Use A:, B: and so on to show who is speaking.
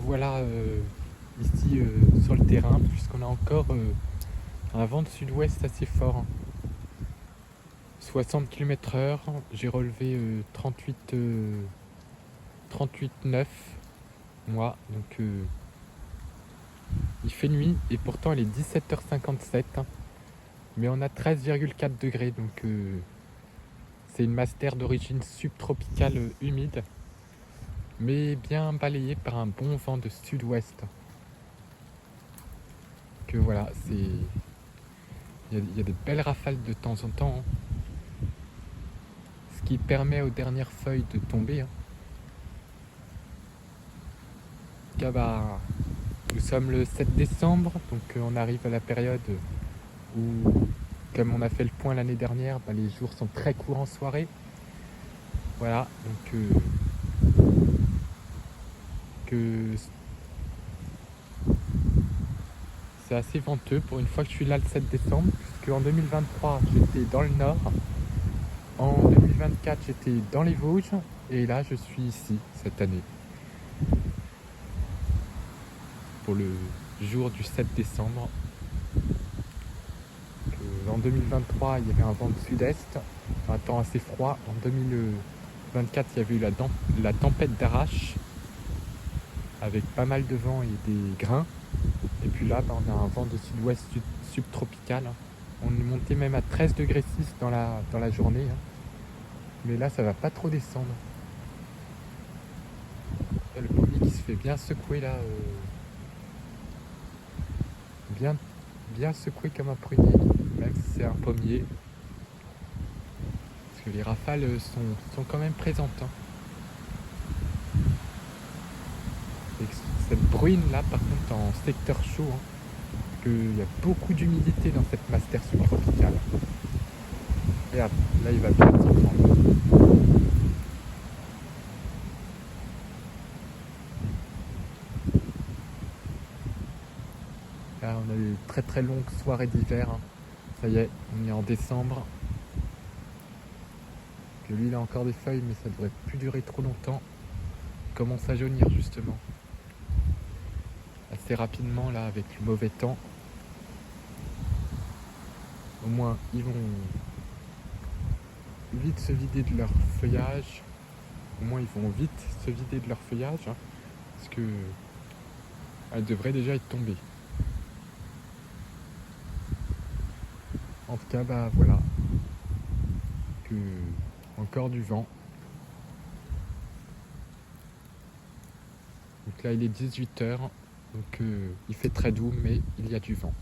A: revoilà ici sur le terrain, puisqu'on a encore un vent de sud-ouest assez fort. 60 km/h, j'ai relevé 38,9 moi, donc il fait nuit et pourtant il est 17h57, mais on a 13,4 degrés, donc c'est une master d'origine subtropicale humide, mais bien balayée par un bon vent de sud-ouest. Que voilà, il y a des belles rafales de temps en temps, ce qui permet aux dernières feuilles de tomber. Nous sommes le 7 décembre, donc on arrive à la période où, comme on a fait le point l'année dernière, les jours sont très courts en soirée. Voilà, donc c'est assez venteux pour une fois que je suis là le 7 décembre, puisque en 2023 j'étais dans le nord, en 2024 j'étais dans les Vosges, et là je suis ici cette année pour le jour du 7 décembre. En 2023 il y avait un vent de sud-est, un temps assez froid. En 2024 il y avait eu la tempête d'Arrache avec pas mal de vent et des grains. Et puis là, on a un vent de sud-ouest subtropical. On est monté même à 13 degrés 6 dans la journée. Mais là, ça va pas trop descendre. Il y a le pommier qui se fait bien secouer là. Bien secoué comme un prunier, même si c'est un pommier. Parce que les rafales sont quand même présentes. Et cette bruine là, par contre, en secteur chaud, qu'il y a beaucoup d'humidité dans cette master subtropicale. Regarde, là il va bien s'en prendre. Là on a eu une très très longue soirée d'hiver. Ça y est, on est en décembre. Que lui il a encore des feuilles, mais ça devrait plus durer trop longtemps. Il commence à jaunir justement. Assez rapidement là avec le mauvais temps. Au moins ils vont vite se vider de leur feuillage. Au moins ils vont vite se vider de leur feuillage, parce que elles devraient déjà être tombées. En tout cas, voilà. Encore du vent. Donc là il est 18h, donc il fait très doux, mais il y a du vent.